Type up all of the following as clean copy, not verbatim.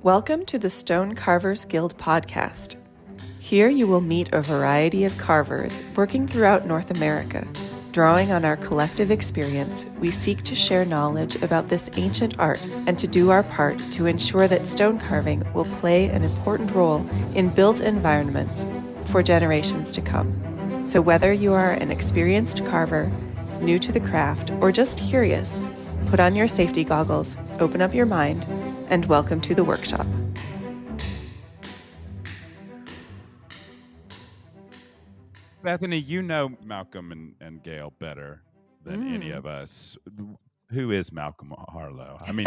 Welcome to the Stone Carvers Guild podcast. Here you will meet a variety of carvers working throughout North America. Drawing on our collective experience, we seek to share knowledge about this ancient art and to do our part to ensure that stone carving will play an important role in built environments for generations to come. So whether you are an experienced carver, new to the craft, or just curious, put on your safety goggles, open up your mind, and welcome to the workshop. Bethany, you know Malcolm and Gale better than any of us. Who is Malcolm Harlow? I mean,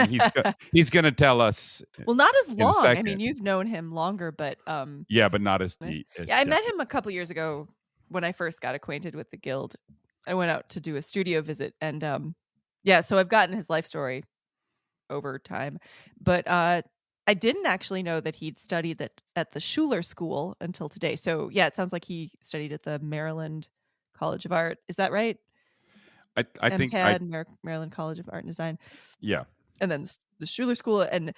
he's going to tell us. Well, not as long. I mean, you've known him longer, but yeah, but not as deep. Yeah, I met him a couple years ago when I first got acquainted with the guild. I went out to do a studio visit, and yeah, so I've gotten his life story over time, but I didn't actually know that he'd studied at the Schuler School until today. So yeah, it sounds like he studied at the Maryland College of Art. Is that right? I think Maryland College of Art and Design. Yeah, and then the Schuler School, and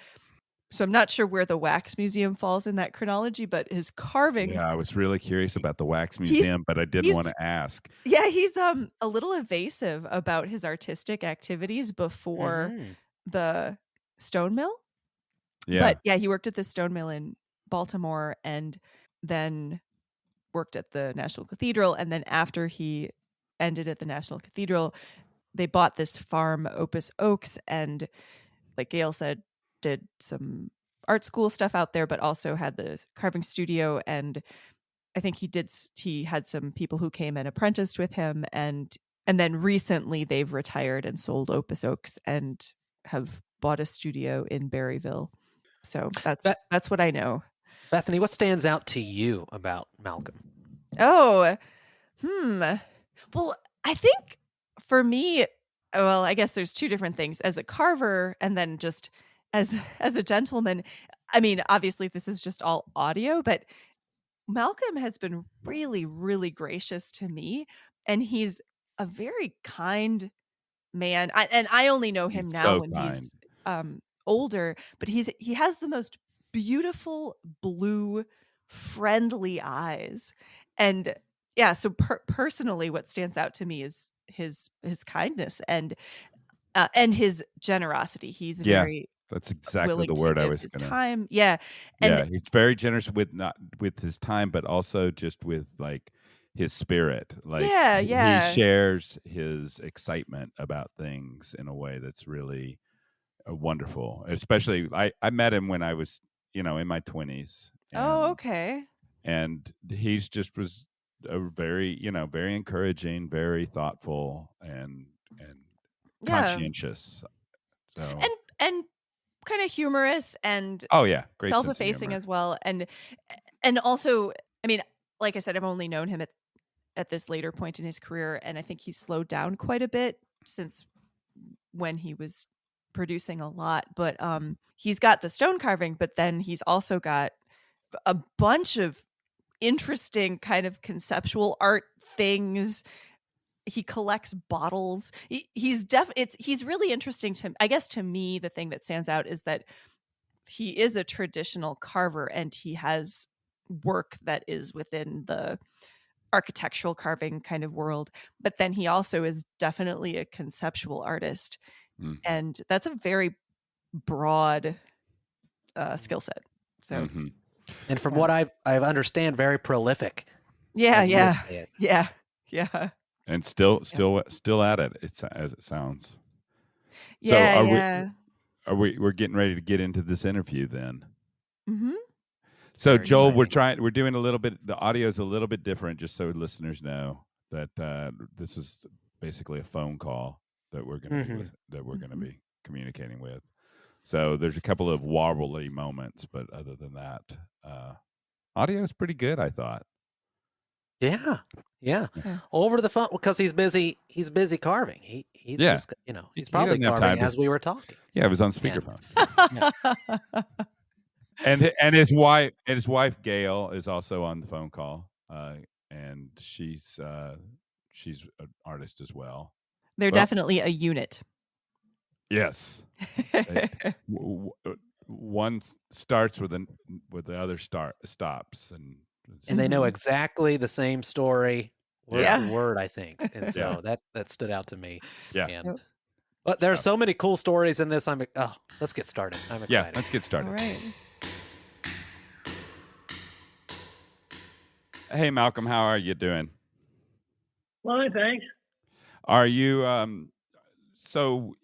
so I'm not sure where the Wax Museum falls in that chronology, but his carving. Yeah, I was really curious about the Wax Museum, but I didn't want to ask. Yeah, he's a little evasive about his artistic activities before the stone mill. Yeah. But yeah, he worked at the stone mill in Baltimore and then worked at the National Cathedral. And then after he ended at the National Cathedral, they bought this farm, Opus Oaks, and like Gale said, did some art school stuff out there, but also had the carving studio. And I think he had some people who came and apprenticed with him. And then recently they've retired and sold Opus Oaks and have bought a studio in Berryville. So that's what I know. Bethany, what stands out to you about Malcolm? Oh, well, I think for me, well, I guess there's two different things. As a carver and then just as a gentleman. I mean, obviously this is just all audio, but Malcolm has been really, really gracious to me, and he's a very kind man. I only know him now when he's older, but he has the most beautiful blue, friendly eyes. And yeah, so personally, what stands out to me is his kindness and his generosity. He's very that's exactly the word I was going to time. Yeah. And he's very generous with his time, but also just with like his spirit. Like he shares his excitement about things in a way that's really wonderful. Especially I met him when I was, in my 20s. Oh, okay. And he's just was a very, very encouraging, very thoughtful and conscientious. So and kind of humorous and great self-effacing as well. And also, I mean, like I said, I've only known him at this later point in his career, and I think he's slowed down quite a bit since when he was producing a lot. But he's got the stone carving, but then he's also got a bunch of interesting kind of conceptual art things. He collects bottles. He's really interesting to me. The thing that stands out is that he is a traditional carver, and he has work that is within the architectural carving kind of world. But then he also is definitely a conceptual artist, and that's a very broad skill set. So, and from what I understand, very prolific. Yeah. And still at it. It's as it sounds. Yeah. So we're getting ready to get into this interview then. So very Joel, exciting. We're doing a little bit. The audio is a little bit different, just so listeners know that this is basically a phone call that we're going to be communicating with. So there's a couple of wobbly moments, but other than that, audio is pretty good, I thought. Yeah. Over the phone because he's busy carving. He's just, he's probably carving as we were talking. Yeah, it was on speakerphone. And his wife Gale is also on the phone call, and she's an artist as well. They're definitely a unit. Yes. one starts with the other stops, and they know exactly the same story word for word, I think. And so that stood out to me. Yeah. And but there's so many cool stories in this. Let's get started. I'm excited. Yeah, let's get started. All right. Hey, Malcolm, how are you doing? Fine, thanks. Are you so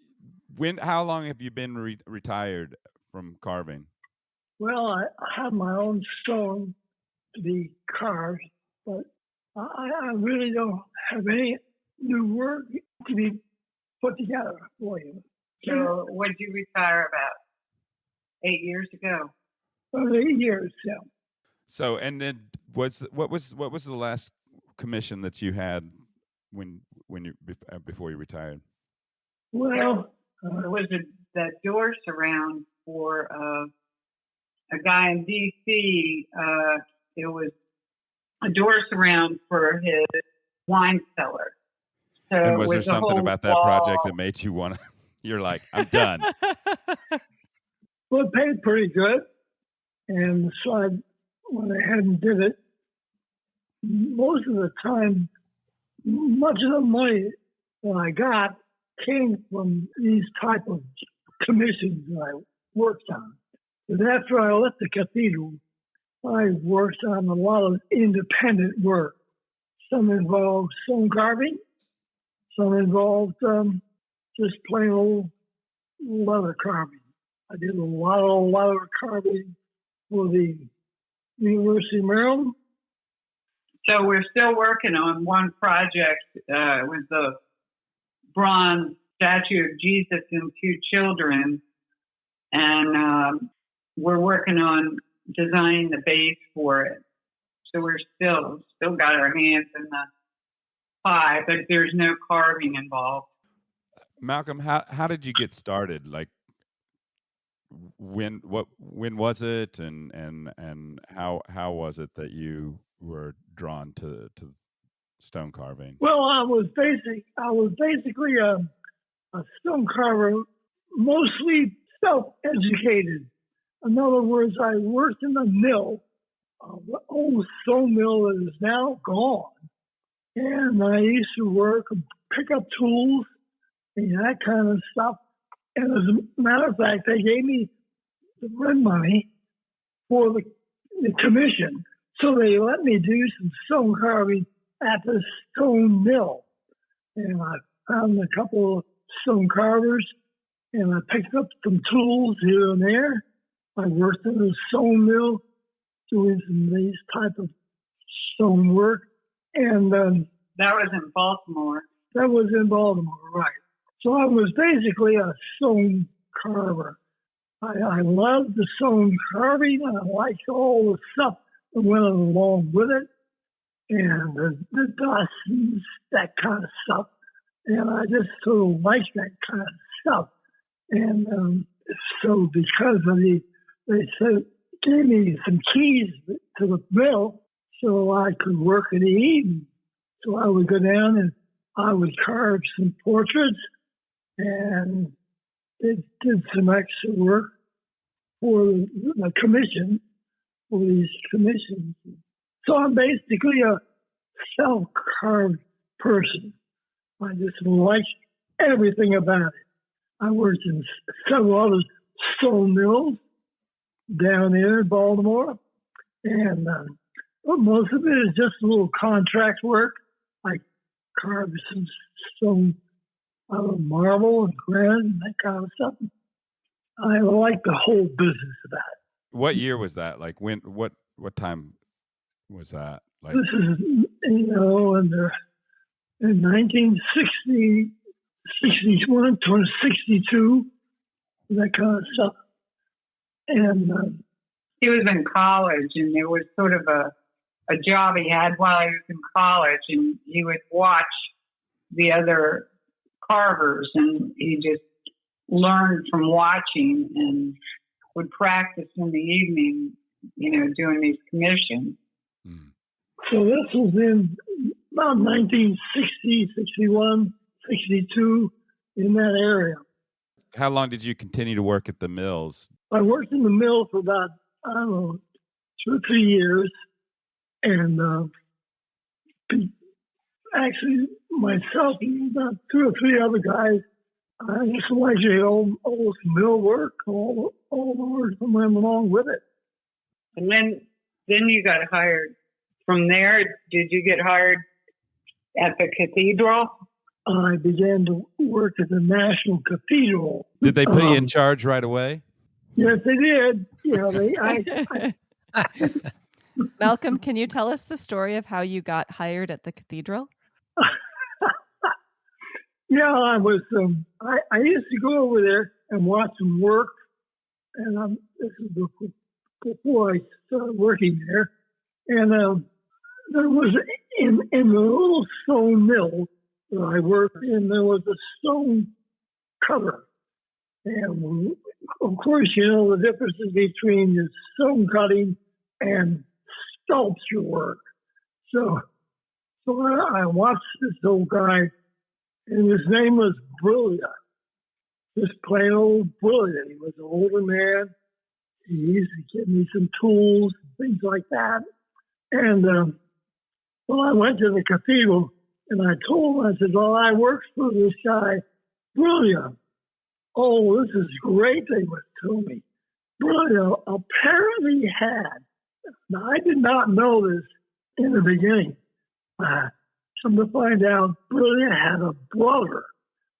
how long have you been retired from carving? Well, I have my own stone to be carved, but I really don't have any new work to be put together for you. So when did you retire? About 8 years ago. About 8 years, yeah. So, and then what was the last commission that you had when you before you retired? Well, it was the door surround for a guy in D.C. It was a door surround for his wine cellar. So and was there something about that project that made you want to? You're like, I'm done. Well, it paid pretty good, and so I went ahead and did it. Most of the time, much of the money that I got came from these type of commissions that I worked on. But after I left the cathedral, I worked on a lot of independent work. Some involved stone carving, some involved just plain old leather carving. I did a lot of leather carving for the University of Maryland. So we're still working on one project with the bronze statue of Jesus and two children, and we're working on designing the base for it. So we're still got our hands in the pie, but there's no carving involved. Malcolm, how did you get started? Like, when was it, and how was it that you were drawn to stone carving? Well, I was basically a stone carver, mostly self-educated. In other words, I worked in the mill, the old stone mill that is now gone. And I used to work and pick up tools and that kind of stuff. And as a matter of fact, they gave me the rent money for the commission. So they let me do some stone carving at the stone mill. And I found a couple of stone carvers and I picked up some tools here and there. I worked in a stone mill doing some of these type of stone work. And that was in Baltimore. That was in Baltimore, right. So I was basically a stone carver. I loved the stone carving, and I liked all the stuff that went along with it, and the dust and that kind of stuff. And I just sort of liked that kind of stuff. And so because of they gave me some keys to the mill so I could work in the evening. So I would go down and I would carve some portraits and did some extra work for the commission, for these commissions. So I'm basically a self-carved person. I just liked everything about it. I worked in several other stone mills down there in Baltimore, and most of it is just a little contract work. I carved some stone out of marble and granite and that kind of stuff. I like the whole business of that. What year was that? Like when? What time was that? Like this is in 1960, 61 to 62, that kind of stuff. And he was in college, and there was sort of a job he had while he was in college, and he would watch the other carvers, and he just learned from watching and would practice in the evening, doing these commissions. Mm. So this was in about 1960, 61, 62, in that area. How long did you continue to work at the mills? I worked in the mill for about, I don't know, 2 or 3 years. And actually, myself and about 2 or 3 other guys, I just selected all this mill work, all the work that went along with it. And then you got hired. From there, did you get hired at the cathedral? I began to work at the National Cathedral. Did they put you in charge right away? Yes, they did. Malcolm, can you tell us the story of how you got hired at the cathedral? Yeah, I was. I used to go over there and watch them work, and this is before I started working there. And there was in the little stone mill that I worked in, there was a stone cutter. And of course, you know the differences between the stone cutting and sculpture work. So I watched this old guy, and his name was Brilliant. Just plain old Brilliant. He was an older man. He used to give me some tools, things like that. And I went to the cathedral, and I told him, I said, well, I worked for this guy, Brilliant. Oh, this is great, they would tell me. Brilliant apparently had, now I did not know this in the beginning. Come to find out, Brilliant had a brother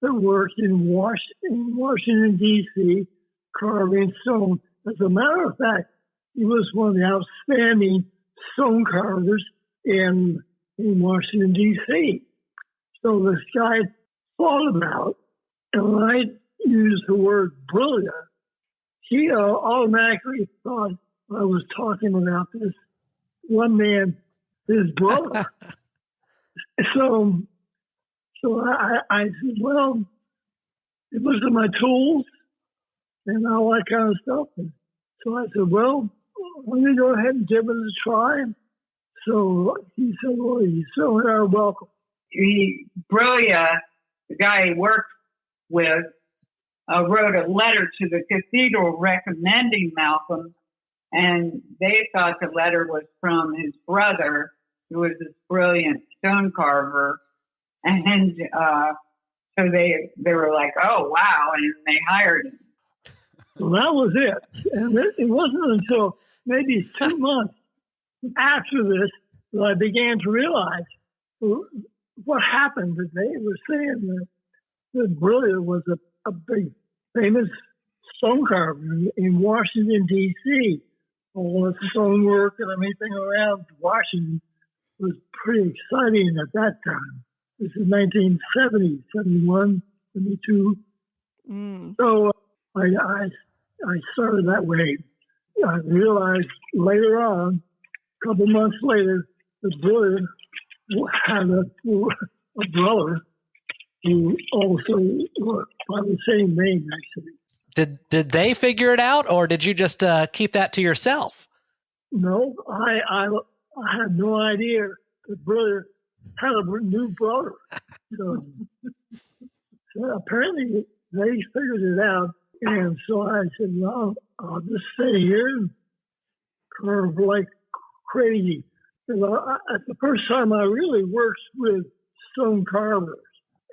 that worked in Washington, D.C., carving stone. As a matter of fact, he was one of the outstanding stone carvers in Washington, D.C. So this guy thought about, and when I used the word brilliant, he automatically thought I was talking about this one man, his brother. So I said, well, it was my tools and all that kind of stuff. And so I said, well, let me go ahead and give it a try. So he said, well, you certainly are welcome. Brilliant, the guy he worked with, wrote a letter to the cathedral recommending Malcolm, and they thought the letter was from his brother, who was this brilliant stone carver. And so they were like, oh, wow, and they hired him. Well, that was it. And it wasn't until maybe 2 months after this that I began to realize what happened. That they were saying that Brilliant was a big, famous stone carver in Washington, D.C. All the stone work and everything around Washington was pretty exciting at that time. This is 1970, 71, 72. So I started that way. I realized later on, a couple months later, that Brilliant had a brother who also worked by the same name, actually. Did they figure it out, or did you just keep that to yourself? No, I had no idea that Brilliant had a new brother. So apparently they figured it out. And so I said, well, I'll just stay here and carve like crazy. At the first time I really worked with stone carvers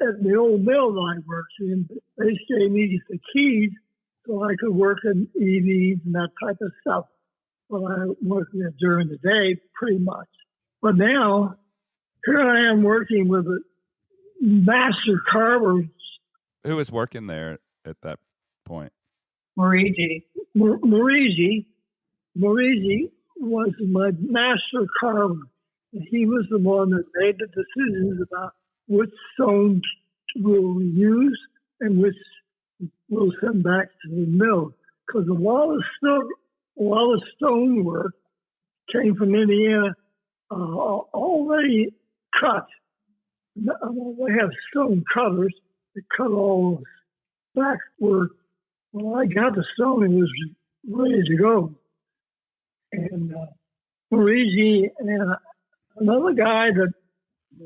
at the old mill that I worked in, they gave me the keys so I could work in evenings and that type of stuff. Well, I worked during the day pretty much. But now, here I am working with a master carver. Who was working there at that point? Marigi was my master carver. He was the one that made the decisions about which stones we'll use and which we'll send back to the mill. Because a lot of stone work came from Indiana already cut. They have stone cutters that cut all the back work. When I got the stone, it was ready to go. And Marigi and another guy that...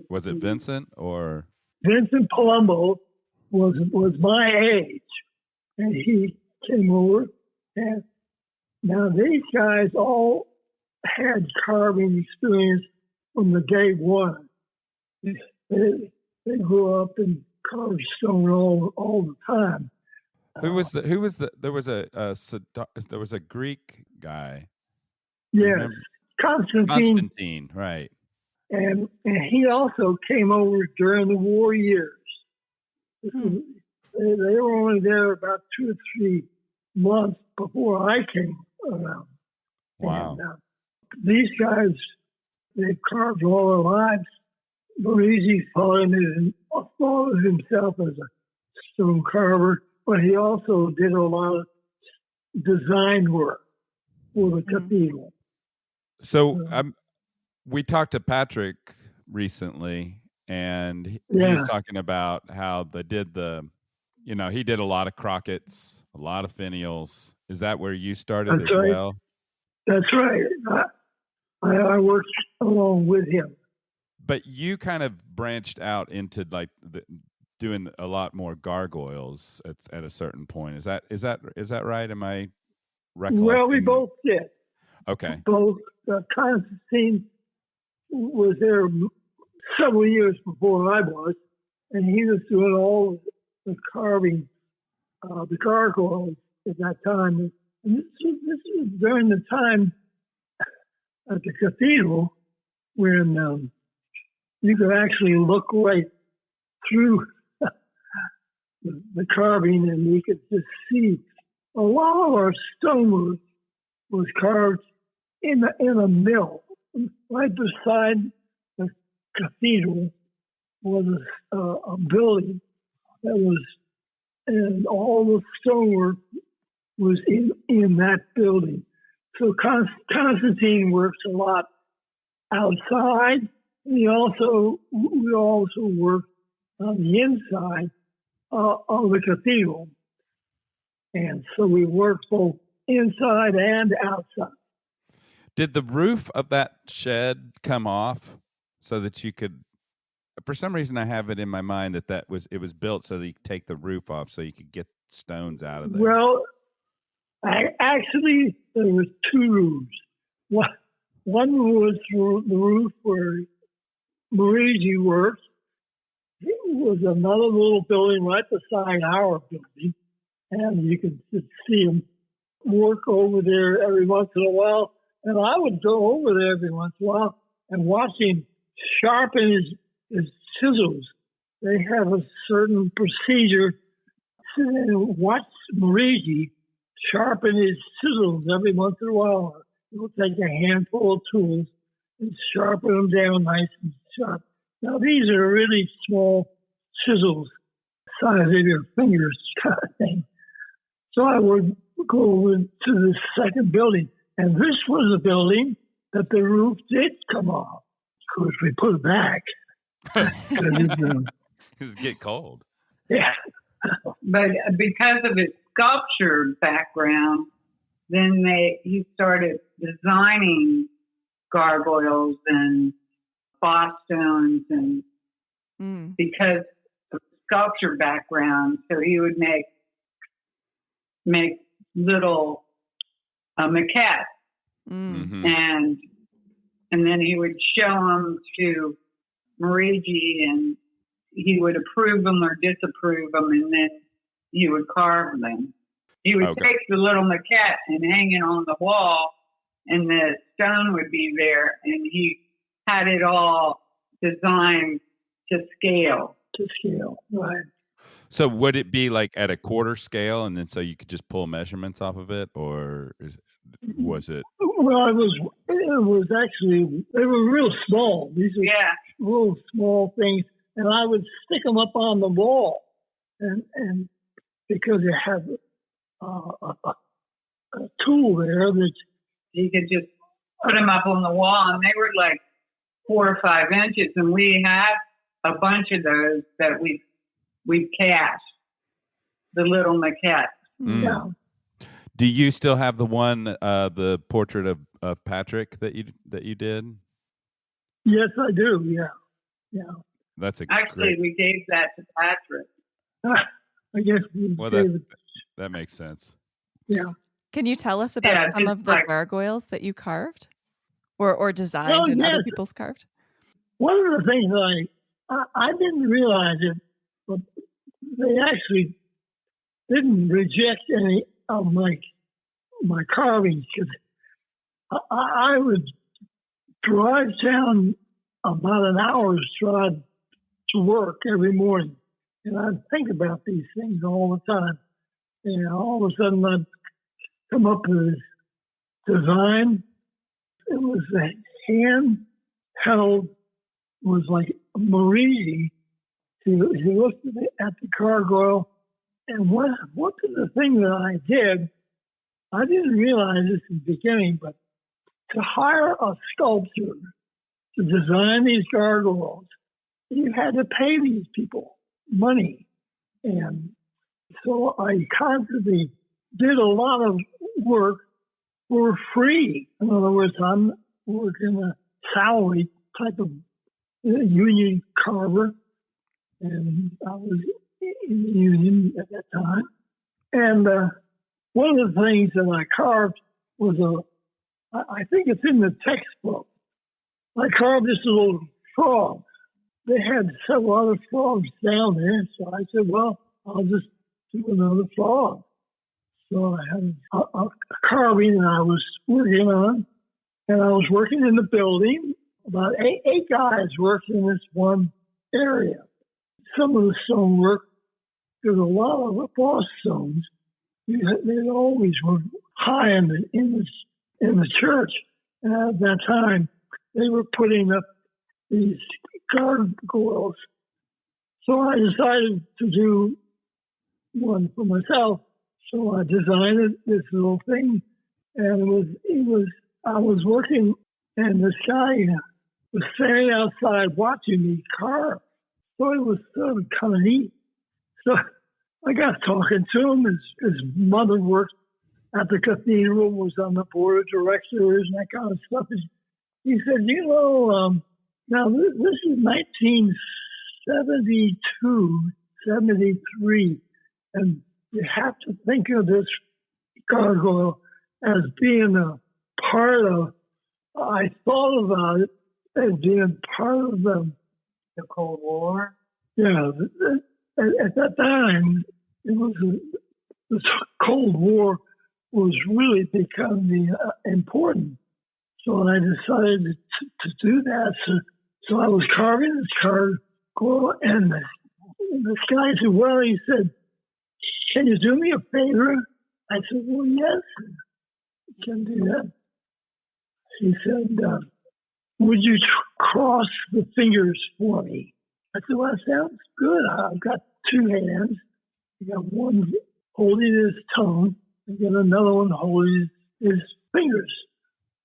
Was it Vincent or... Vincent Palumbo was my age. And he came over And now these guys all had carving experience from the day one. They grew up and carved stone all the time. There was a Greek guy. Yes, Constantine, right. And he also came over during the war years. They were only there about 2 or 3 months before I came around. Wow. And, these guys, they've carved all their lives. Barisi thought of himself as a stone carver, but he also did a lot of design work for the cathedral. So we talked to Patrick recently, and he was talking about how they did he did a lot of Crockett's, a lot of finials. Is that where you started well? That's right. I worked along with him. But you kind of branched out into doing a lot more gargoyles at a certain point. Is that right? Am I recollecting? Well, we both did. Okay. Both. Constantine was there several years before I was, and he was doing all the carving, the gargoyles at that time. And this was during the time at the cathedral when you could actually look right through the carving, and you could just see a lot of our stonework was carved in a mill. Right beside the cathedral was a building that was, and all the stonework was in that building. So Constantine works a lot outside. We also worked on the inside of the cathedral, and so we worked both inside and outside. Did the roof of that shed come off so that you could? For some reason, I have it in my mind that it was built so that you could take the roof off so you could get stones out of there. Well, actually, there was 2 roofs. One was the roof where Marigi worked. It was another little building right beside our building, and you could just see him work over there every once in a while. And I would go over there every once in a while and watch him sharpen his chisels. They have a certain procedure. And watch Marigi sharpen his chisels every once in a while. He'll take a handful of tools and sharpen them down nice and sharp. Now, these are really small chisels, size of your fingers kind of thing. So I would go over to the second building, and this was a building that the roof did come off. Of course, we put it back. It was get cold. Yeah. But because of his sculpture background, then he started designing gargoyles and boss stones, and because of sculpture background, so he would make little maquettes, and then he would show them to Marigi, and he would approve them or disapprove them, and then he would carve them. He would take the little maquette and hang it on the wall, and the stone would be there, and he had it all designed to scale. Right. So would it be like at a quarter scale, and then so you could just pull measurements off of it, or was it? Well, it was actually, they were real small. These are real small things, and I would stick them up on the wall, and because you have a tool there that you could just put them up on the wall, and they were like 4 or 5 inches, and we have a bunch of those that we've cast, the little maquettes. Yeah. Do you still have the one, the portrait of Patrick that you did? Yes, I do. Yeah. That's we gave that to Patrick. I guess that makes sense. Yeah. Can you tell us about some of the gargoyles that you carved or designed and other people's carved? One of the things I didn't realize it, but they actually didn't reject any of my carvings, because I would drive down about an hour's drive to work every morning, and I'd think about these things all the time. And all of a sudden, I'd come up with this design. It was a hand-held, was like Marie. He looked at the gargoyle, and what was the thing that I did? I didn't realize this in the beginning, but to hire a sculptor to design these gargoyles, you had to pay these people money. And so I constantly did a lot of work for free. In other words, I'm working a salary type of union carver, and I was in the union at that time. And one of the things that I carved was I think it's in the textbook. I carved this little frog. They had several other frogs down there, so I said, well, I'll just do another frog. So I had a carving that I was working on, and I was working in the building. About eight guys worked in this one area. Some of the stonework, there's a lot of boss stones. They always were high in the church. And at that time, they were putting up these gargoyles. So I decided to do one for myself. So I designed this little thing, and I was working, and this guy was standing outside watching me carve. So it was sort of kind of neat. So I got talking to him. His mother worked at the cathedral, was on the board of directors and that kind of stuff. He said, now this is 1972, 73, and you have to think of this gargoyle as being a part of, I thought about it as being part of the Cold War. Yeah, at that time, the Cold War was really becoming important. So I decided to do that. So I was carving this gargoyle, and this guy said, well, he said, can you do me a favor? I said, well, yes, I can do that. He said, would you cross the fingers for me? I said, well, that sounds good. I've got two hands. I got one holding his tongue, and then another one holding his fingers.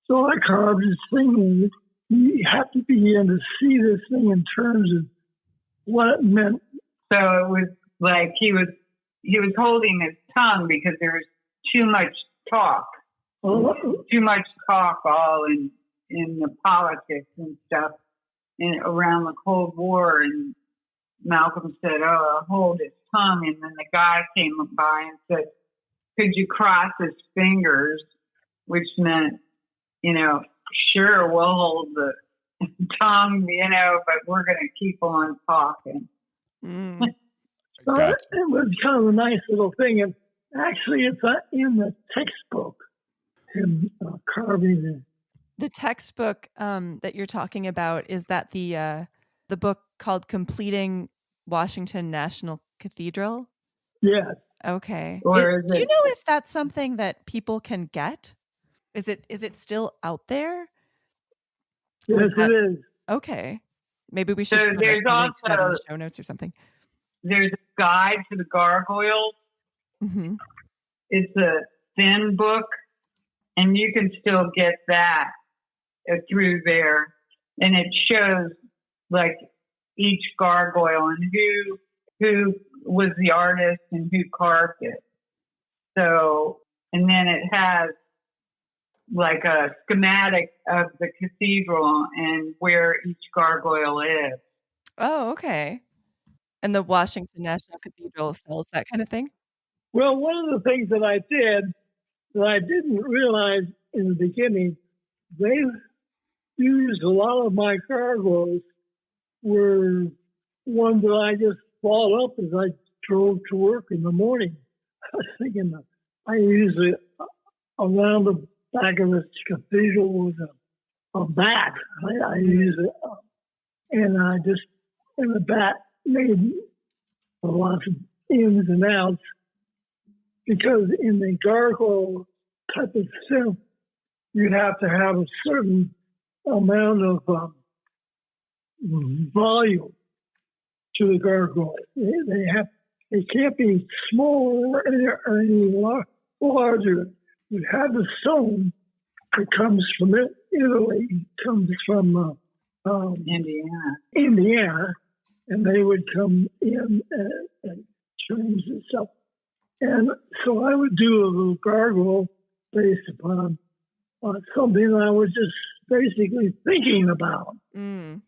So I carved this thing, and you have to begin to see this thing in terms of what it meant. So it was like he was holding his tongue because there was too much talk. Too much talk all in the politics and stuff around the Cold War. And Malcolm said, hold his tongue. And then the guy came by and said, could you cross his fingers? Which meant, sure, we'll hold the tongue, but we're going to keep on talking. So it was kind of a nice little thing. And actually, it's in the textbook, him carving. The textbook that you're talking about, is that the book called Completing Washington National Cathedral? Yes. Okay. Do you know if that's something that people can get? Is it still out there? Yes, it is. Okay. Maybe we should there's also that in the show notes or something. There's a guide to the gargoyles. Mm-hmm. It's a thin book, and you can still get that through there. And it shows like each gargoyle and who was the artist and who carved it. So, and then it has like a schematic of the cathedral and where each gargoyle is. Oh, okay. And the Washington National Cathedral sells that kind of thing? Well, one of the things that I did that I didn't realize in the beginning, they used a lot of my gargoyles were ones that I just bought up as I drove to work in the morning. I was thinking I usually around the back of this cathedral was a bat. I used it, and the bat made lots of ins and outs because in the gargoyle type of synth, you have to have a certain amount of volume to the gargoyle. They can't be smaller or any larger. You have the stone that comes from Italy, comes from Indiana, and they would come in and change this up. And so I would do a little gargoyle based upon something I was just basically thinking about. Mm.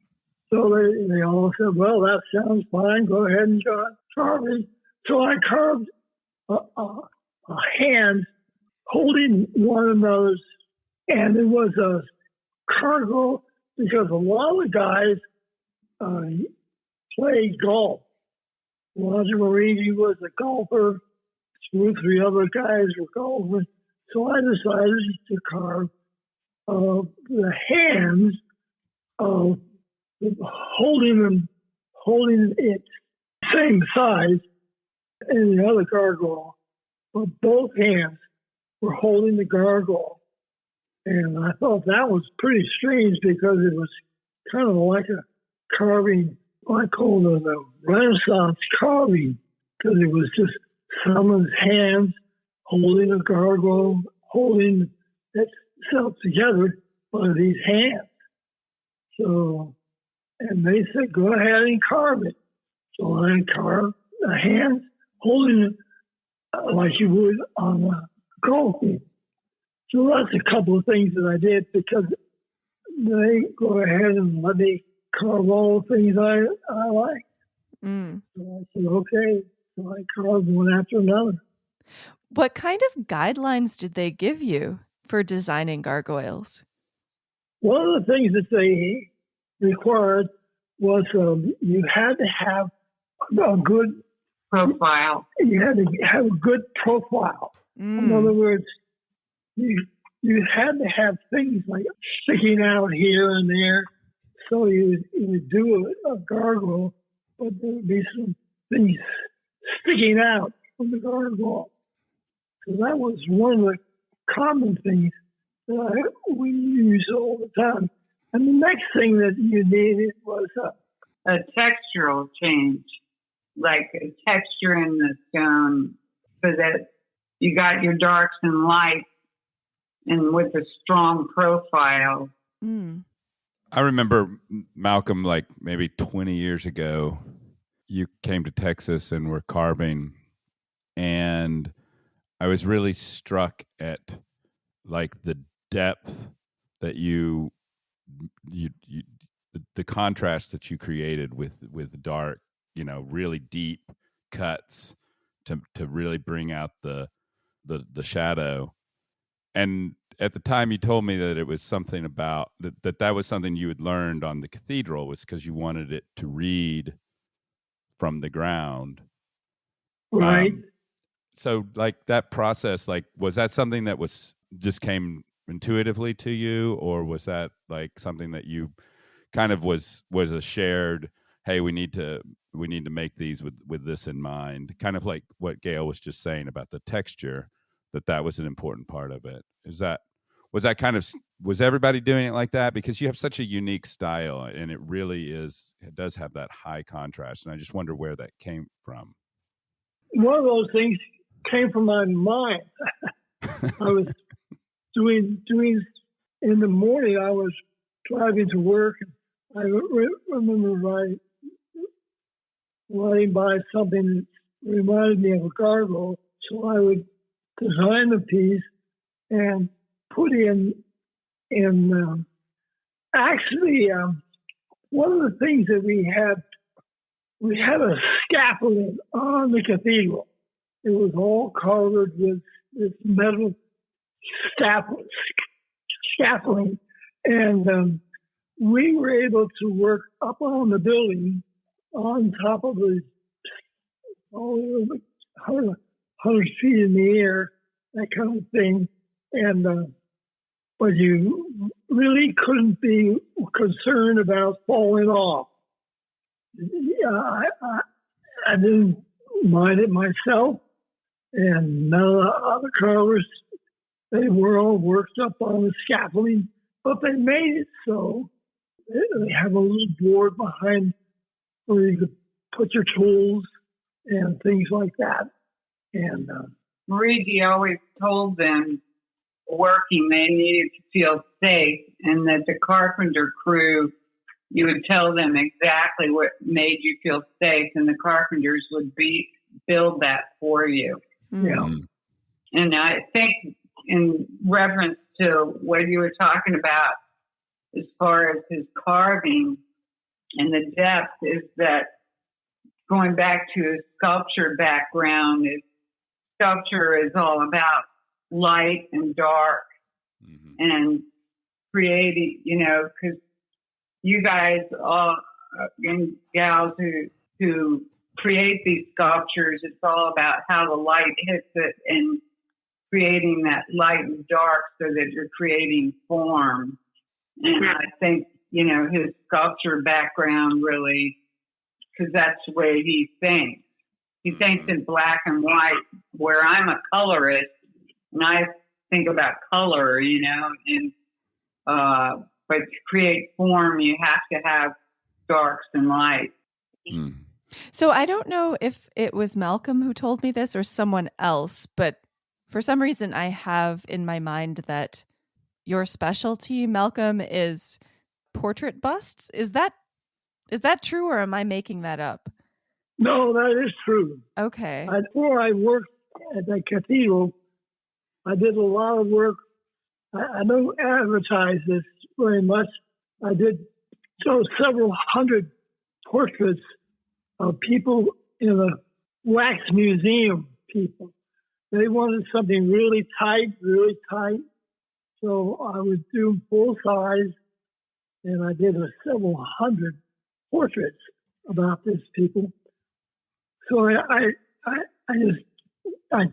So they all said, well, that sounds fine. Go ahead and carve it. So I carved a hand holding one another's, and it was a gargoyle because a lot of the guys play golf. Roger Marini was a golfer. 2 or 3 other guys were golfers. So I decided to carve the hands of holding it same size as the other gargoyle, but both hands were holding the gargoyle. And I thought that was pretty strange because it was kind of like a carving, I call it a Renaissance carving, because it was just someone's hands holding a gargoyle, holding itself together by these hands. So, and they said, go ahead and carve it. So I carved the hands holding it like you would on a golf game. So that's a couple of things that I did because they go ahead and let me carve all the things I like. Mm. So I said, okay. So I carved one after another. What kind of guidelines did they give you for designing gargoyles? One of the things that they required was you had to have a good profile. You had to have a good profile. Mm. In other words, you had to have things like sticking out here and there. So you would do a gargoyle, but there would be some things sticking out from the gargoyle. So that was one of the common things that we use all the time. And the next thing that you needed was a textural change, like a texture in the stone, so that you got your darks and lights, and with a strong profile. Mm. I remember, Malcolm, like maybe 20 years ago, you came to Texas and were carving, and I was really struck at like the depth that the contrast that you created with dark, really deep cuts to really bring out the shadow. And at the time you told me that it was something about that was something you had learned on the cathedral, was because you wanted it to read from the ground. right. So like that process, like, was that something that was just came intuitively to you, or was that like something that you kind of was a shared, hey, we need to make these with this in mind, kind of like what Gale was just saying about the texture, that was an important part of it? Was everybody doing it like that? Because you have such a unique style, and it does have that high contrast, and I just wonder where that came from. One of those things came from my mind. I was doing in the morning. I was driving to work. I remember riding by something that reminded me of a gargoyle. So I would design the piece and put in actually one of the things that we had a scaffolding on the cathedral. It was all covered with this metal scaffolding, and we were able to work up on the building on top of the 100 feet in the air, that kind of thing. And but you really couldn't be concerned about falling off. I didn't mind it myself, and none of the other carvers, they were all worked up on the scaffolding, but they made it so they have a little board behind where you could put your tools and things like that. And Marigi always told them working they needed to feel safe, and that the carpenter crew, you would tell them exactly what made you feel safe, and the carpenters would build that for you. Yeah. And I think in reference to what you were talking about as far as his carving and the depth, is that going back to his sculpture background, sculpture is all about light and dark and creating, because you guys all and gals who create these sculptures, it's all about how the light hits it and creating that light and dark so that you're creating form. And I think, his sculpture background really, because that's the way he thinks. He thinks in black and white, where I'm a colorist, and I think about color, and but to create form, you have to have darks and lights. So I don't know if it was Malcolm who told me this or someone else, but for some reason I have in my mind that your specialty, Malcolm, is portrait busts. Is that true, or am I making that up? No, that is true. Okay. Before I worked at the cathedral, I did a lot of work. I don't advertise this very much. I did several hundred portraits of people in a wax museum. People, they wanted something really tight. So I was doing full size, and I did several hundred portraits about these people. So I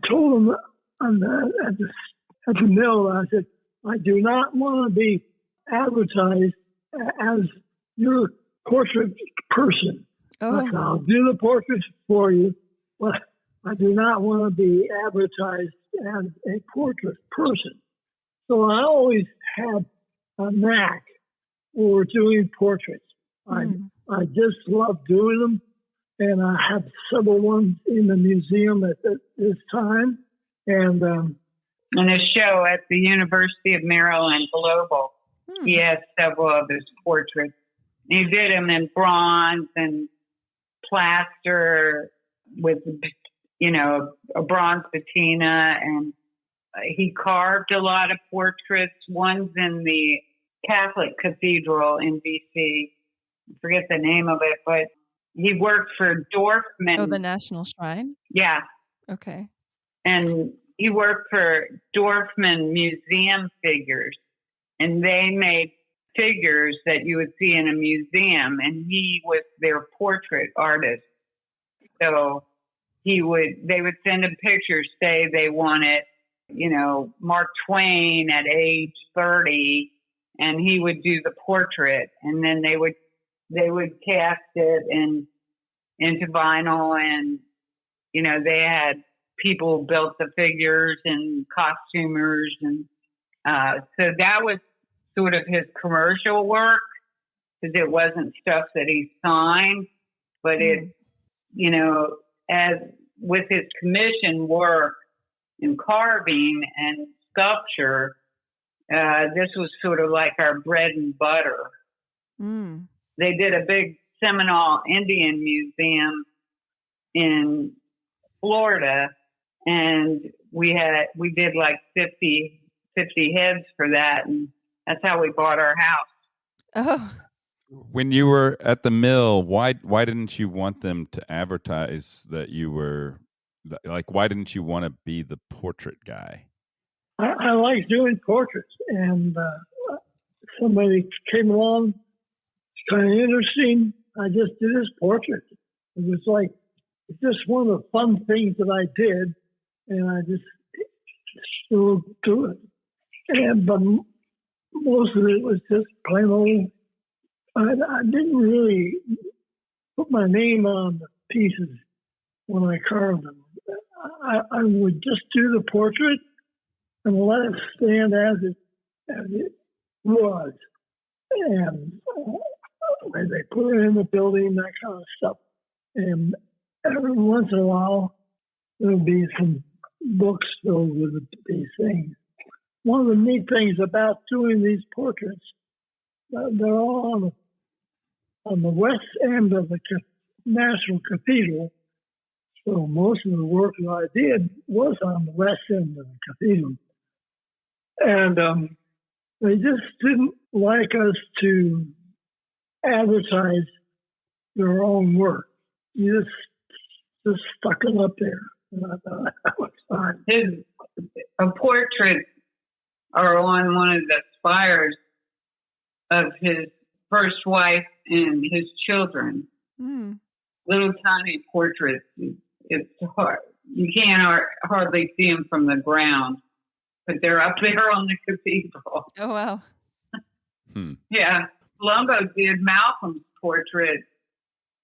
told them at the mill, I said, I do not want to be advertised as your portrait person. Oh. I'll do the portraits for you, but I do not want to be advertised as a portrait person. So I always had a knack for doing portraits. I just love doing them, and I have several ones in the museum at this time. And a show at the University of Maryland Global. He has several of his portraits. He did them in bronze and plaster with, a bronze patina, and he carved a lot of portraits. One's in the Catholic Cathedral in D.C. I forget the name of it, but he worked for Dorfman. Oh, the National Shrine? Yeah. Okay. And he worked for Dorfman Museum Figures, and they made figures that you would see in a museum, and he was their portrait artist. So they would send him pictures, say they wanted, Mark Twain at age 30, and he would do the portrait, and then they would cast it into vinyl, and they had people built the figures and costumers, and so that was sort of his commercial work, because it wasn't stuff that he signed, but it, as with his commission work in carving and sculpture, this was sort of like our bread and butter. They did a big Seminole Indian Museum in Florida, and we did like 50 heads for that, and that's how we bought our house. Oh. When you were at the mill, why didn't you want them to advertise that you were, like, why didn't you want to be the portrait guy? I like doing portraits, and somebody came along, it's kind of interesting. I just did his portrait. It was like, it's just one of the fun things that I did, and I just still do it. But most of it was just plain old. I didn't really put my name on the pieces when I carved them. I would just do the portrait and let it stand as it was. And when they put it in the building, that kind of stuff. And every once in a while, there would be some books filled with these things. One of the neat things about doing these portraits, they're all on the west end of the National Cathedral. So most of the work that I did was on the west end of the cathedral. And they just didn't like us to advertise their own work. You just stuck it up there. And I thought that was fine. His portraits are on one of the spires of his first wife and his children. Mm. Little tiny portraits. It's hard. You can't hardly see them from the ground, but they're up there on the cathedral. Oh, wow. Yeah. Columbo did Malcolm's portrait.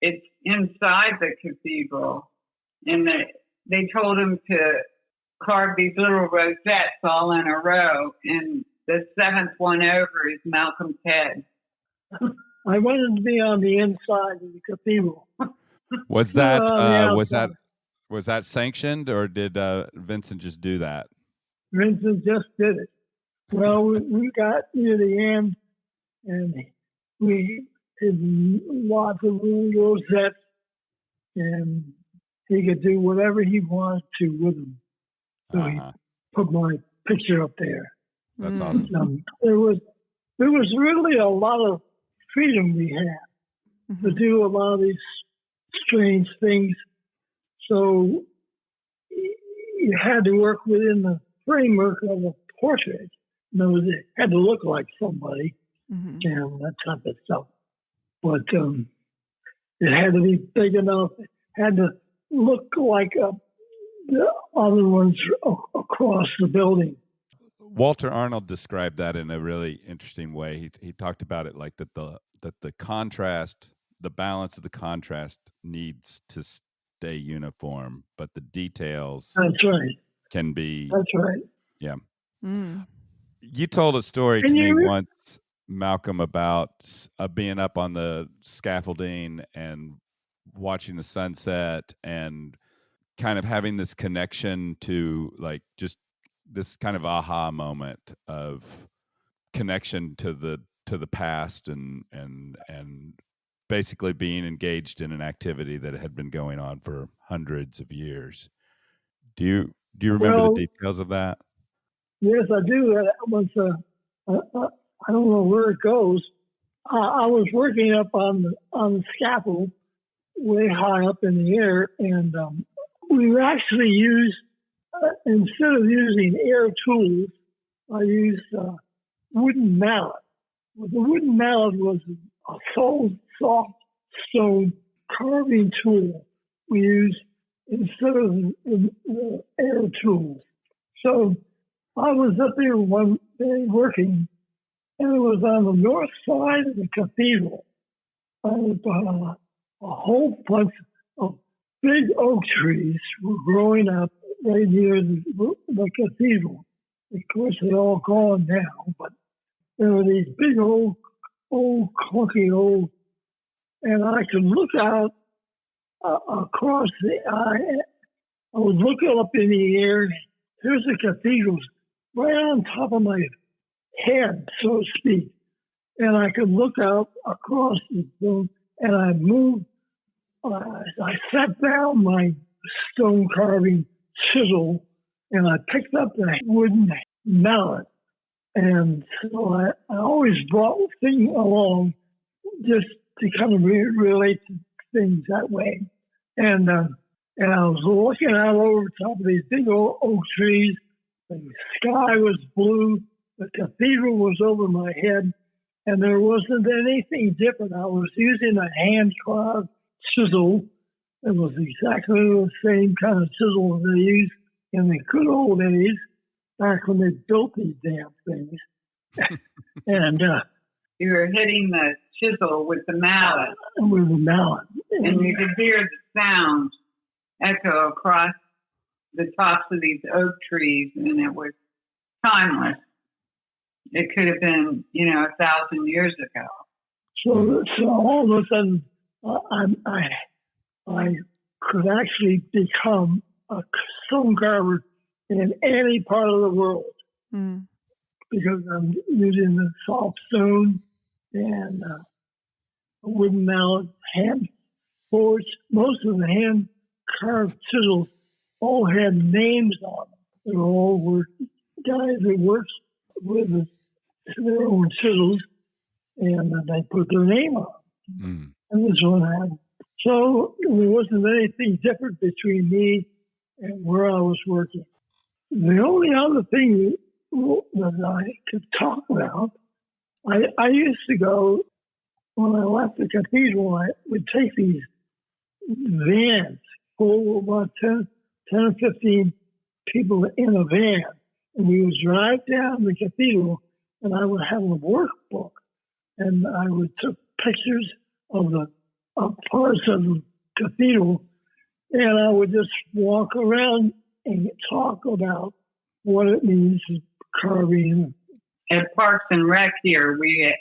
It's inside the cathedral. And they told him to carve these little rosettes all in a row. And the seventh one over is Malcolm's head. I wanted to be on the inside of the cathedral. Was that sanctioned, or did Vincent just do that? Vincent just did it. Well, we got near the end, and we did lots of little rosettes, and he could do whatever he wanted to with them. So he put my picture up there. That's awesome. There was really a lot of freedom we had to do a lot of these strange things. So you had to work within the framework of a portrait. In other words, it had to look like somebody and that type of stuff. But it had to be big enough. It had to look like the other ones across the building. Walter Arnold described that in a really interesting way. He talked about it like that the contrast, the balance of the contrast needs to stay uniform, but the details can be. That's right. Yeah. Mm. You told a story to me once, Malcolm, about being up on the scaffolding and watching the sunset and kind of having this connection to like just this kind of aha moment of connection to the past and basically being engaged in an activity that had been going on for hundreds of years. Do you remember the details of that? Yes, I do. That was I don't know where it goes. I was working up on the scaffold, way high up in the air, and we actually used instead of using air tools, I used wooden mallet. The wooden mallet was a soft stone carving tool we used instead of the air tools. So I was up there one day working, and it was on the north side of the cathedral. A whole bunch of big oak trees were growing up right near the cathedral. Of course, they're all gone now, but there were these big old clunky and I could look out across I was looking up in the air. Here's the cathedral right on top of my head, so to speak. And I could look out across the room, and I moved. I set down my stone carving chisel, and I picked up the wooden mallet. And so I always brought things along just to kind of relate to things that way. And I was looking out over top of these big old oak trees. The sky was blue. The cathedral was over my head, and there wasn't anything different. I was using a hand-carved chisel. It was exactly the same kind of chisel they used in the good old days, back when they built these damn things. And you were hitting the chisel with the mallet. With the mallet. And you could hear the sound echo across the tops of these oak trees, and it was timeless. It could have been, 1,000 years ago. So all of a sudden, I could actually become a stone carver in any part of the world because I'm using the soft stone and a wooden mallet, hand forged. Most of the hand carved chisels all had names on them. They all were guys that worked with their own chisels, and they put their name on them. And this one had. So there wasn't anything different between me and where I was working. The only other thing that I could talk about, I used to go, when I left the cathedral, I would take these vans full of about 10 or 15 people in a van, and we would drive down the cathedral, and I would have a workbook, and I would take pictures of the parts of the cathedral, and I would just walk around and talk about what it means to carving. At Parks and Rec here, we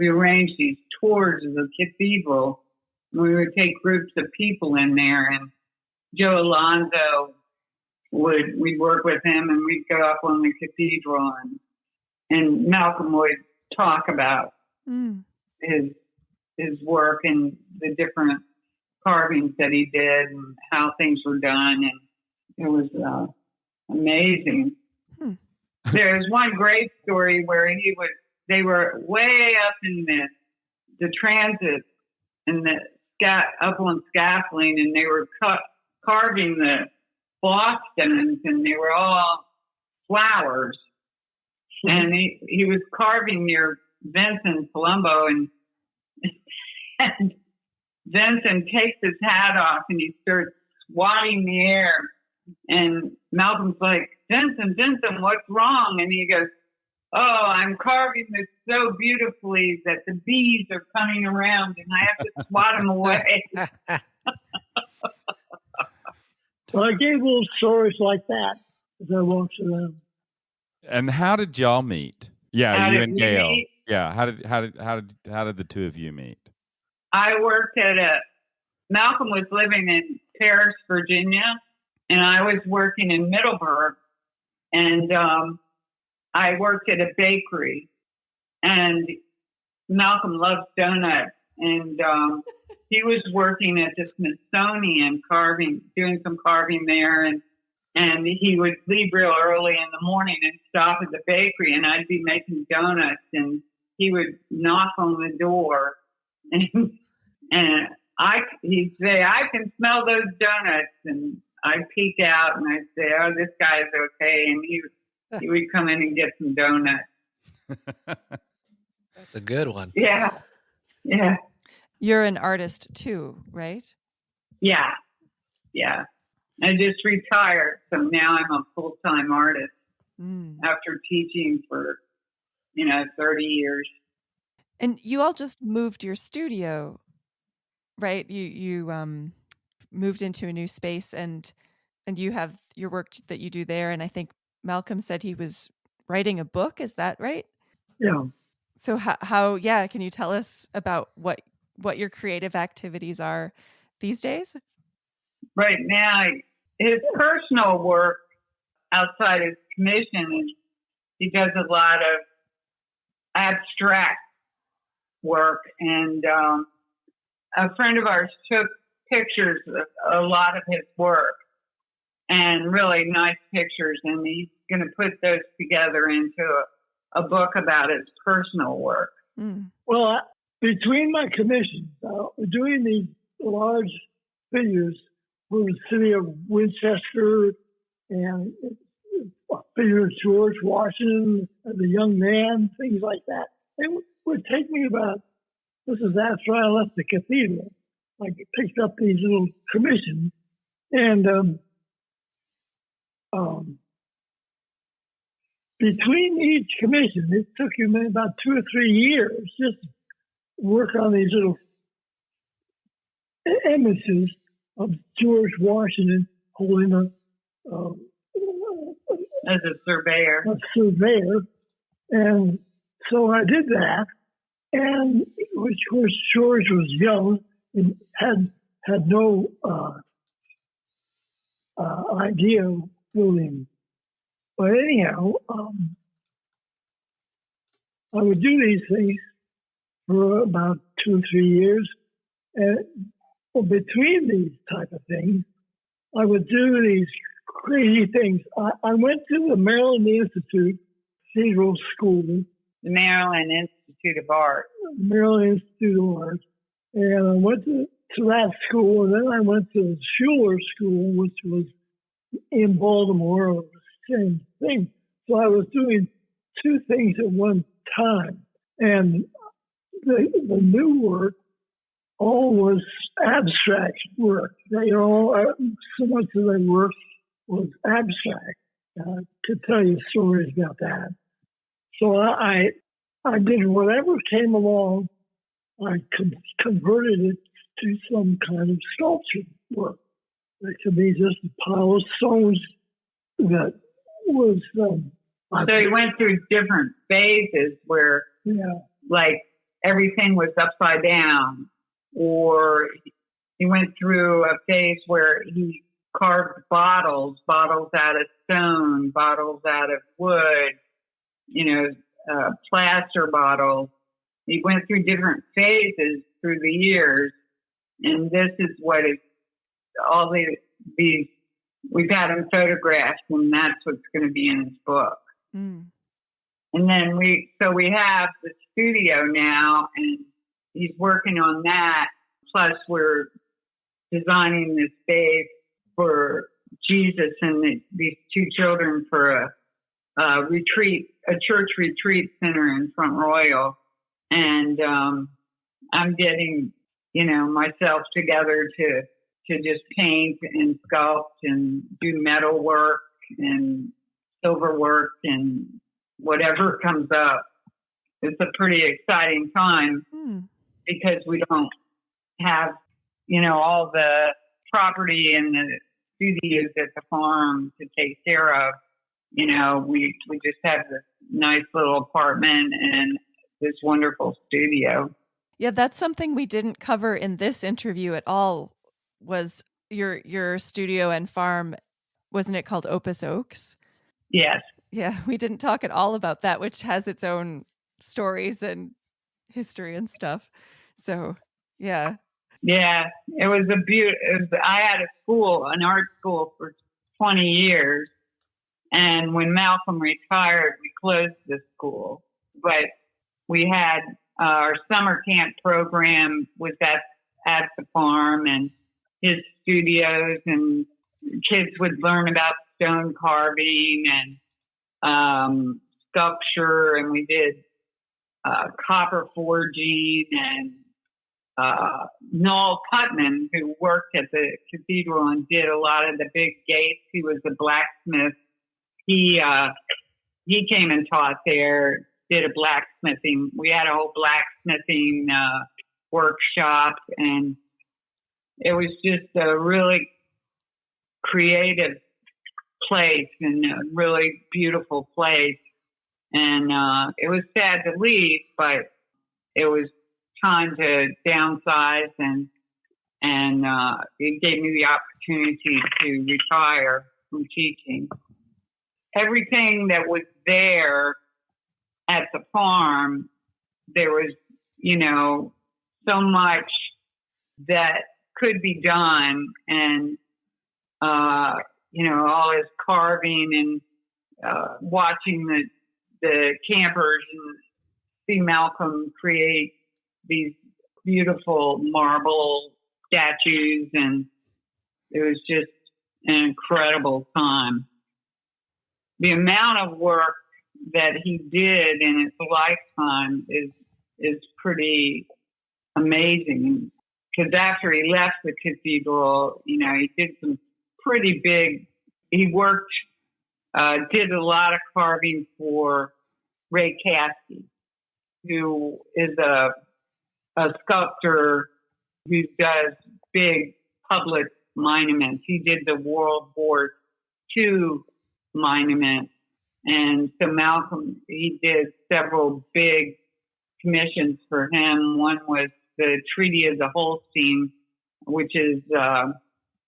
arranged these tours of the cathedral. We would take groups of people in there, and Joe Alonzo we'd work with him, and we'd go up on the cathedral, and Malcolm would talk about his work and the different carvings that he did and how things were done, and it was amazing. There's one great story where they were way up in the transit and up on scaffolding, and they were carving the Boston's, and they were all flowers. And he was carving near Vincent Palumbo, and Vincent takes his hat off and he starts swatting the air. And Malcolm's like, Vincent, what's wrong? And he goes, oh, I'm carving this so beautifully that the bees are coming around and I have to swat them away. So I gave little stories like that as I walked around. And how did y'all meet? Yeah, you and Gale. Yeah, how did the two of you meet? I worked Malcolm was living in Paris, Virginia, and I was working in Middleburg, and I worked at a bakery, and Malcolm loves donuts, and he was working at the Smithsonian doing some carving there, and he would leave real early in the morning and stop at the bakery, and I'd be making donuts, and he would knock on the door, and he'd say, I can smell those donuts, and I'd peek out and I'd say, oh, this guy's okay, and he would come in and get some donuts. That's a good one. Yeah. You're an artist too, right? Yeah. I just retired, so now I'm a full-time artist after teaching for, 30 years. And you all just moved your studio, right? You moved into a new space, and you have your work that you do there. And I think Malcolm said he was writing a book. Is that right? Yeah. So how can you tell us about what your creative activities are these days? Right now, his personal work outside his commission is he does a lot of abstract work, and a friend of ours took pictures of a lot of his work, and really nice pictures, and he's going to put those together into a book about his personal work. Well, between my commissions, doing these large figures for the city of Winchester and a figure of George Washington as a young man, things like that. It would take me about, this is after I left the cathedral, I picked up these little commissions, and between each commission, it took you about 2 or 3 years just to work on these little images of George Washington holding as a surveyor. And so I did that, and which of course George was young and had no idea of building. But anyhow, I would do these things for about 2 or 3 years, and between these type of things, I would do these crazy things. I went to the Maryland Institute Cathedral School. The Maryland Institute of Art. Maryland Institute of Art. And I went to that school, and then I went to the Schuler School, which was in Baltimore. It was the same thing. So I was doing 2 things at one time. And the new work all was abstract work. They all, so much of their work was abstract. I could tell you stories about that. So I did whatever came along. I converted it to some kind of sculpture work. It could be just a pile of stones that was. So you went through different phases where, like, everything was upside down, or he went through a phase where he carved bottles out of stone, bottles out of wood, plaster bottles. He went through different phases through the years, and this is what is all these. We've got him photographed, and that's what's going to be in his book. Mm. And then we have the studio now, and he's working on that. Plus, we're designing the space for Jesus and these 2 children for a church retreat center in Front Royal. And I'm getting, myself together to just paint and sculpt and do metal work and silver work and whatever comes up. It's a pretty exciting time because we don't have, all the property and the studios at the farm to take care of. We just have this nice little apartment and this wonderful studio. Yeah, that's something we didn't cover in this interview at all, was your studio and farm. Wasn't it called Opus Oaks? Yes. Yeah, we didn't talk at all about that, which has its own stories and history and stuff. So, yeah. Yeah, it was I had an art school for 20 years. And when Malcolm retired, we closed the school. But we had our summer camp program was at the farm and his studios, and kids would learn about stone carving and sculpture, and we did copper forging, and Noel Putnam, who worked at the cathedral and did a lot of the big gates. He was a blacksmith. He came and taught there, did a blacksmithing. We had a whole blacksmithing workshop, and it was just a really creative place and a really beautiful place. And it was sad to leave, but it was time to downsize, and it gave me the opportunity to retire from teaching. Everything that was there at the farm, there was, so much that could be done, and all his carving and watching the campers and see Malcolm create these beautiful marble statues, and it was just an incredible time. the amount of work that he did in his lifetime is pretty amazing. Because after he left the cathedral, he did some pretty big. He worked, did a lot of carving for Ray Caskey, who is a sculptor who does big public monuments. He did the World War II monument. And so Malcolm, he did several big commissions for him. One was the Treaty of the Holstein, which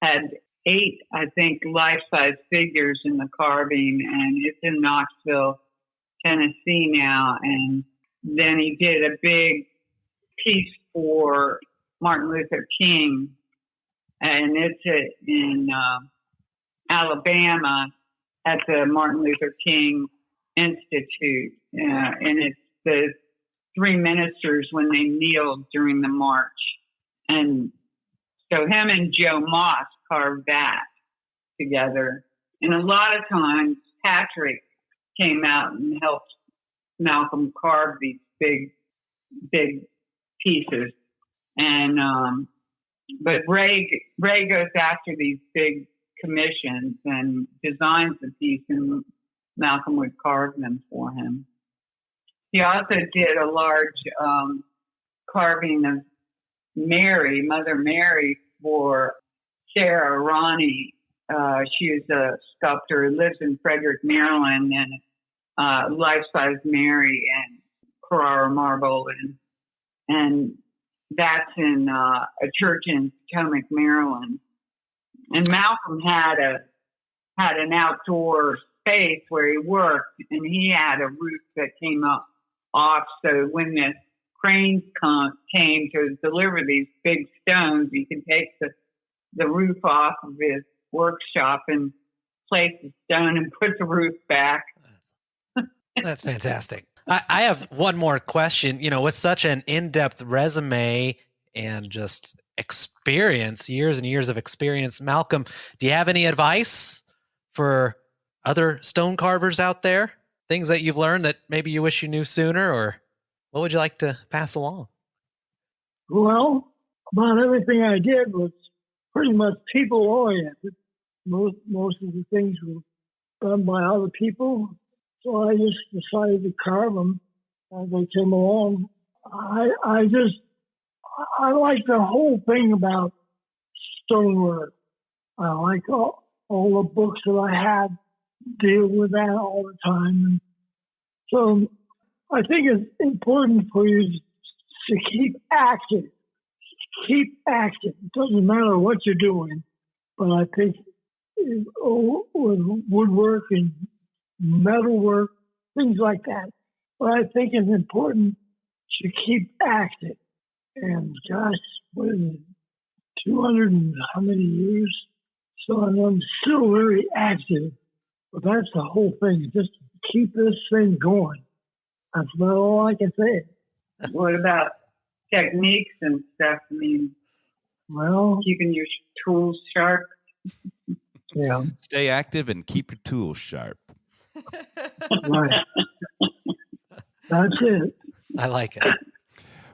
had 8, I think, life-size figures in the carving, and it's in Knoxville, Tennessee now. And then he did a big piece for Martin Luther King, and it's in Alabama at the Martin Luther King Institute, and it's the 3 ministers when they kneeled during the march. And so him and Joe Moss carved that together. And a lot of times Patrick came out and helped Malcolm carve these big pieces. And but Ray goes after these big commissions and designs the piece, and Malcolm would carve them for him. He also did a large carving of Mary, Mother Mary, for Sarah Ronnie. She is a sculptor who lives in Frederick, Maryland, and life-size Mary and Carrara marble, and that's in a church in Potomac, Maryland. And Malcolm had an outdoor space where he worked, and he had a roof that came up off. So when the cranes came to deliver these big stones, you could take the roof off of his workshop and place the stone and put the roof back. That's fantastic. I have one more question. With such an in-depth resume and just experience, years and years of experience, Malcolm, do you have any advice for other stone carvers out there? Things that you've learned that maybe you wish you knew sooner, or what would you like to pass along? Well, about everything I did was pretty much people-oriented. Most of the things were done by other people, so I just decided to carve them as they came along. I like the whole thing about stonework. I like all the books that I had deal with that all the time. And so I think it's important for you to keep active. Keep active. It doesn't matter what you're doing, but I think with woodwork and metalwork, things like that. But I think it's important to keep active. And gosh, what is it, 200 and how many years? So I'm still very active. But that's the whole thing, just keep this thing going. That's about all I can say. What about techniques and stuff? I mean, well, keeping your tools sharp. Yeah. Stay active and keep your tools sharp. Right. That's it. I like it.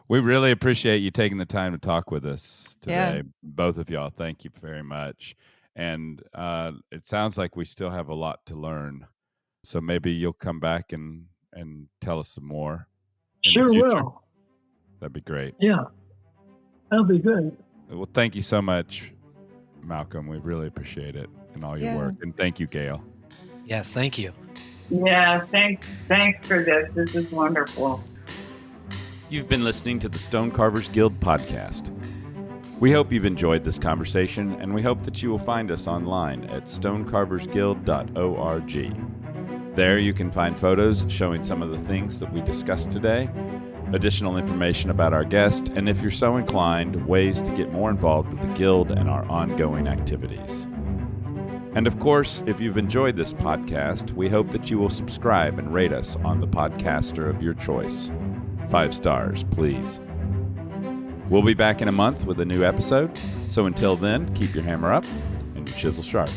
We really appreciate you taking the time to talk with us today. Yeah. Both of y'all, thank you very much. And it sounds like we still have a lot to learn. So maybe you'll come back and tell us some more. Sure will. That'd be great. Yeah. That'll be good. Well, thank you so much, Malcolm. We really appreciate it and all your work. And thank you, Gale. Yes, thank you. Yeah, thanks for this. This is wonderful. You've been listening to the Stone Carvers Guild podcast. We hope you've enjoyed this conversation, and we hope that you will find us online at stonecarversguild.org. There you can find photos showing some of the things that we discussed today, additional information about our guest, and if you're so inclined, ways to get more involved with the Guild and our ongoing activities. And of course, if you've enjoyed this podcast, we hope that you will subscribe and rate us on the podcaster of your choice. 5 stars, please. We'll be back in a month with a new episode, so until then, keep your hammer up and your chisel sharp.